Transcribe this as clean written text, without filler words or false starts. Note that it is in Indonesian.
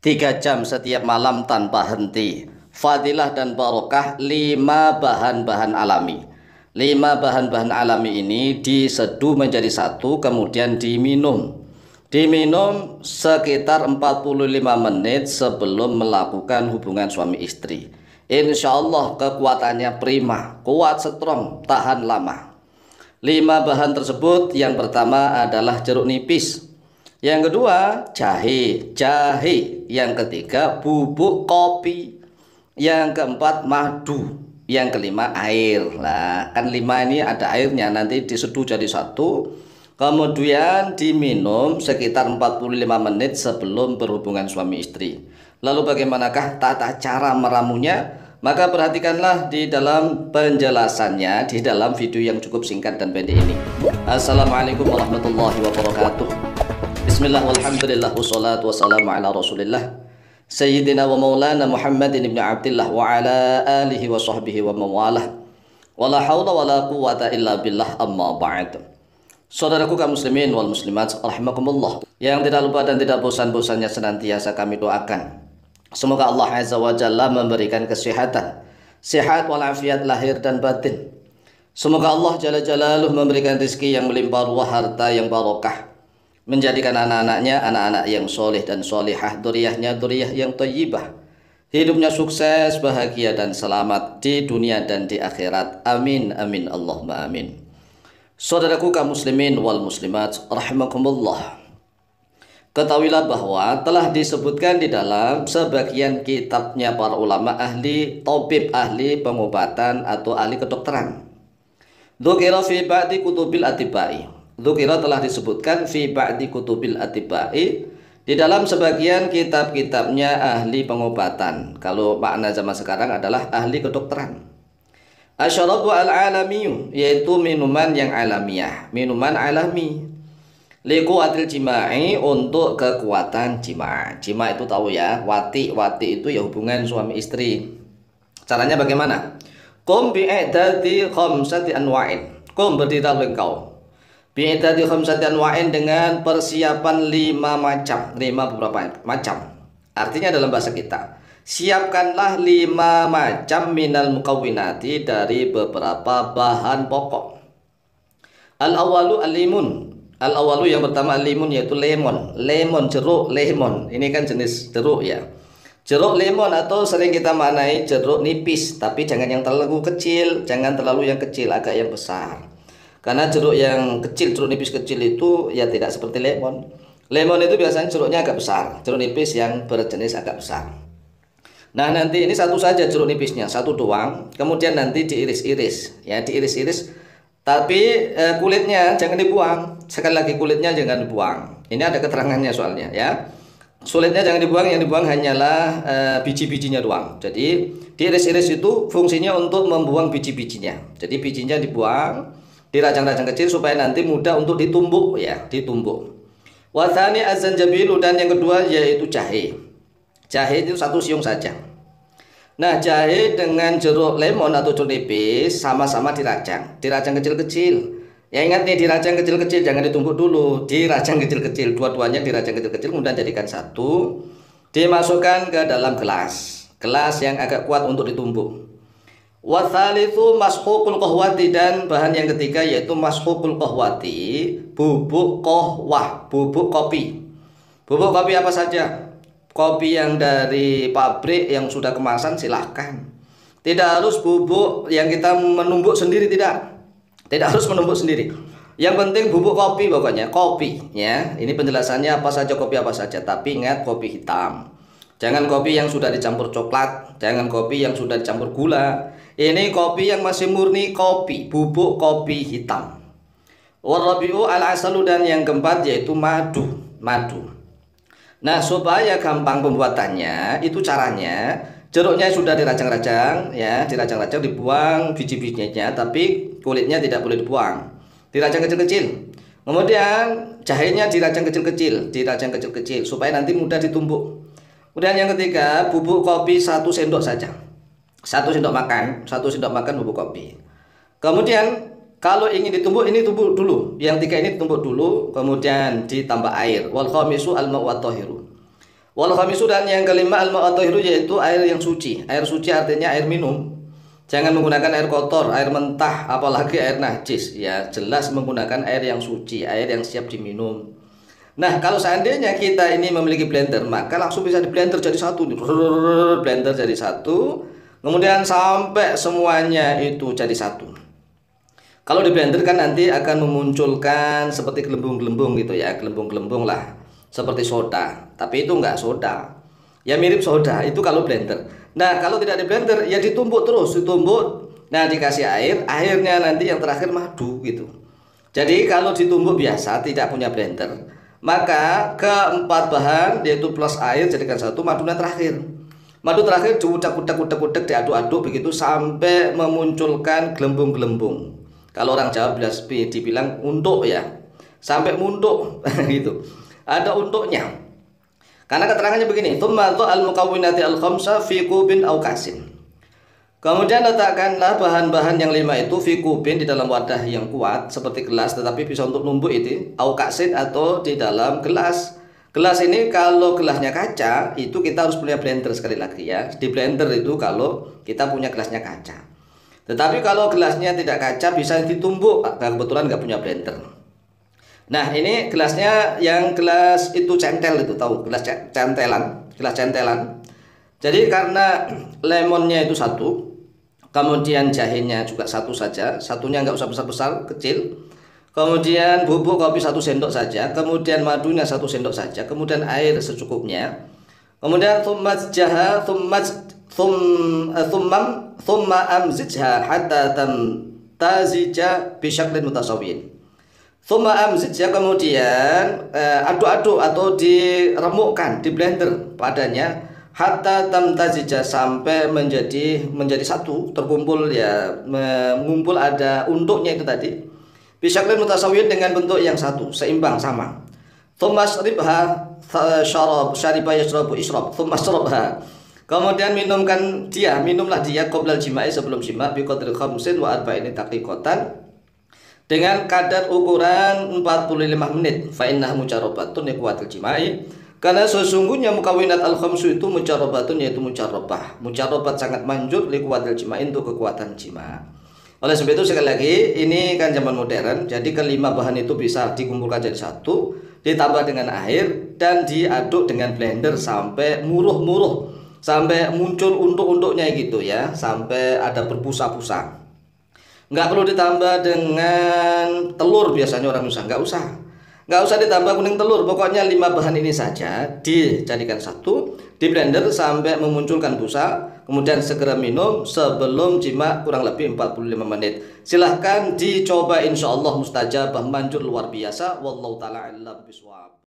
3 jam setiap malam tanpa henti. Fadilah dan barokah 5 bahan-bahan alami. 5 bahan-bahan alami ini diseduh menjadi satu, kemudian diminum. Diminum sekitar 45 menit sebelum melakukan hubungan suami istri. Insya Allah kekuatannya prima, kuat, strong, tahan lama. 5 bahan tersebut, yang pertama adalah jeruk nipis. Yang kedua, jahe. Yang ketiga, bubuk kopi. Yang keempat, madu. Yang kelima, air. Nah, kan 5 ini ada airnya, nanti diseduh jadi satu. Kemudian diminum sekitar 45 menit sebelum berhubungan suami istri. Lalu bagaimanakah tata cara meramunya? Maka perhatikanlah di dalam penjelasannya di dalam video yang cukup singkat dan pendek ini. Assalamualaikum warahmatullahi wabarakatuh. Bismillah walhamdulillah wassalatu wassalamu ala rasulillah Sayyidina wa maulana Muhammadin ibn Abdillah wa ala alihi wa sahbihi wa mawalah. Wala hawla wala quwata illa billah, amma ba'd. Saudaraku kaum muslimin wal muslimat rahimakumullah, yang tidak lupa dan tidak bosan-bosannya senantiasa kami doakan, semoga Allah Azza wa Jalla memberikan kesehatan, sehat walafiat lahir dan batin. Semoga Allah Jalla Jalaluh memberikan rezeki yang melimpah ruah, harta yang barokah, menjadikan anak-anaknya anak-anak yang soleh dan solehah, duriyahnya duriyah yang thayyibah, hidupnya sukses, bahagia dan selamat di dunia dan di akhirat. Amin amin Allahumma amin. Saudaraku kaum muslimin wal muslimat rahimakumullah, ketahuilah bahwa telah disebutkan di dalam sebagian kitabnya para ulama ahli tabib, ahli pengobatan atau ahli kedokteran. Dzukira fi ba'di kutubil atibai. Dzukira telah disebutkan fi ba'di kutubil atibai, di dalam sebagian kitab-kitabnya ahli pengobatan. Kalau makna zaman sekarang adalah ahli kedokteran. Asyarabu al-alamiyu, yaitu minuman yang alamiah, minuman alami. Liquatil jima'i, untuk kekuatan jima'. Jima' itu tahu ya, wati itu ya hubungan suami istri. Caranya bagaimana? Qum bi'idati khamsati anwa'in. Qum, berdirilah engkau bi'idati khamsati anwa'in, dengan persiapan 5 macam, 5 beberapa macam. Artinya dalam bahasa kita, siapkanlah 5 macam minal mukawwinati, dari beberapa bahan pokok. Al-awalu al-limun. Al-awalu, yang pertama limun, yaitu lemon. Lemon, jeruk lemon. Ini kan jenis jeruk ya. Jeruk lemon, atau sering kita maknai jeruk nipis, tapi jangan yang terlalu kecil, jangan terlalu yang kecil, agak yang besar. Karena jeruk yang kecil, jeruk nipis kecil itu ya tidak seperti lemon. Lemon itu biasanya jeruknya agak besar, jeruk nipis yang berjenis agak besar. Nah, nanti ini satu saja jeruk nipisnya, satu doang. Kemudian nanti diiris-iris, ya diiris-iris. Tapi kulitnya jangan dibuang. Sekali lagi, kulitnya jangan dibuang. Ini ada keterangannya soalnya ya. Kulitnya jangan dibuang, yang dibuang hanyalah biji-bijinya doang. Jadi diiris-iris itu fungsinya untuk membuang biji-bijinya. Jadi bijinya dibuang, dirajang-rajang kecil supaya nanti mudah untuk ditumbuk ya, ditumbuk. Wathani az-zanjabilu, dan yang kedua yaitu jahe. Jahe itu 1 siung saja. Nah, jahe dengan jeruk lemon atau jeruk nipis sama-sama dirajang kecil-kecil. Ya ingat nih, dirajang kecil-kecil, jangan ditumbuk dulu, dirajang kecil-kecil, dua-duanya dirajang kecil-kecil, kemudian jadikan satu, dimasukkan ke dalam gelas yang agak kuat untuk ditumbuk. Wathalithu mashukul qahwati, dan bahan yang ketiga yaitu mashukul qahwati, bubuk qahwah, bubuk kopi. Bubuk kopi apa saja? Kopi yang dari pabrik yang sudah kemasan silahkan. Tidak harus bubuk yang kita menumbuk sendiri, tidak harus menumbuk sendiri. Yang penting bubuk kopi, pokoknya kopi ya. Ini penjelasannya apa saja, kopi apa saja, tapi ingat kopi hitam. Jangan kopi yang sudah dicampur coklat, jangan kopi yang sudah dicampur gula. Ini kopi yang masih murni kopi, bubuk kopi hitam. Warabi'u al-asalu, dan yang keempat yaitu madu. Nah, supaya gampang pembuatannya, itu caranya jeruknya sudah dirajang-rajang ya, dirajang-rajang, dibuang biji-bijinya, tapi kulitnya tidak boleh dibuang. Dirajang kecil-kecil. Kemudian jahenya dirajang kecil-kecil supaya nanti mudah ditumbuk. Kemudian yang ketiga, bubuk kopi 1 sendok saja. 1 sendok makan bubuk kopi. Kemudian kalau ingin ditumbuk, ini tumbuk dulu. Yang 3 ini ditumbuk dulu, kemudian ditambah air. Wal khamisu al-ma'u wat-tahiru. Wal khamisu dan yang kelima al-ma'u tahiru yaitu air yang suci. Air suci artinya air minum. Jangan menggunakan air kotor, air mentah, apalagi air najis. Ya, jelas menggunakan air yang suci, air yang siap diminum. Nah, kalau seandainya kita ini memiliki blender, maka langsung bisa di blender jadi satu. Blender jadi satu. Kemudian sampai semuanya itu jadi satu. Kalau di blender kan nanti akan memunculkan seperti gelembung-gelembung gitu ya, gelembung-gelembung lah, seperti soda. Tapi itu enggak soda. Ya mirip soda itu kalau blender. Nah, kalau tidak di blender ya ditumbuk terus, ditumbuk. Nah, dikasih air, airnya nanti yang terakhir madu gitu. Jadi kalau ditumbuk biasa tidak punya blender, maka keempat bahan yaitu plus air jadikan satu, madunya terakhir. Madu terakhir diudak-udak diaduk-aduk begitu sampai memunculkan gelembung-gelembung. Kalau orang Jawa dibilang untuk ya, sampai muntuk gitu. Ada untuknya. Karena keterangannya begini, tsumma al-mukawwinati al-khamsa fi kubin aw kasin. Kemudian letakkanlah bahan-bahan yang 5 itu fi kubin di dalam wadah yang kuat seperti gelas tetapi bisa untuk numbuk itu, aw kasin atau di dalam gelas. Gelas ini kalau gelasnya kaca itu kita harus punya blender sekali lagi ya. Di blender itu kalau kita punya gelasnya kaca. Tetapi kalau gelasnya tidak kaca bisa ditumbuk. Nah, kebetulan nggak punya blender. Nah, ini gelasnya yang gelas itu centel itu, tahu gelas centelan. Jadi karena lemonnya itu satu, kemudian jahenya juga satu saja, satunya nggak usah besar-besar, kecil. Kemudian bubuk kopi 1 sendok saja, kemudian madunya 1 sendok saja, kemudian air secukupnya. Kemudian thumma amzijha hatta tamtazija bi syaklin mutasawwin. Thumma amzijha kemudian aduk-aduk atau diremukkan di blender padanya hatta tamtazija sampai menjadi satu, terkumpul ya, mengumpul ada untuknya itu tadi. Bi syaklin mutasawwin dengan bentuk yang satu, seimbang sama. Thumma shribha syariba yashrabu ishrab thumma shrabha. Kemudian minumlah dia qoblal jima'i sebelum jima' bi qadri khamsin wa arba'in daqiqatan dengan kadar ukuran 45 menit. Fa innaha mujarrabatun liquwatil jima'i. Karena sesungguhnya mukawinat al-khamsu itu mujarrabatun yaitu mujarrabah. Mujarrabat sangat manjur liquwatil jima'i untuk kekuatan jima'. Oleh sebab itu sekali lagi ini kan zaman modern. Jadi kelima bahan itu bisa dikumpulkan jadi satu, ditambah dengan air dan diaduk dengan blender sampai muruh-muruh, sampai muncul untuk-untuknya gitu ya, sampai ada berbusa-busa. Nggak perlu ditambah dengan telur, biasanya orang Nusa nggak usah ditambah kuning telur. Pokoknya 5 bahan ini saja dijadikan satu, di blender sampai memunculkan busa, kemudian segera minum sebelum jima kurang lebih 45 menit. Silahkan dicoba, insya Allah mustajabah, manjur luar biasa. Wallahu ta'ala a'lam bishawab.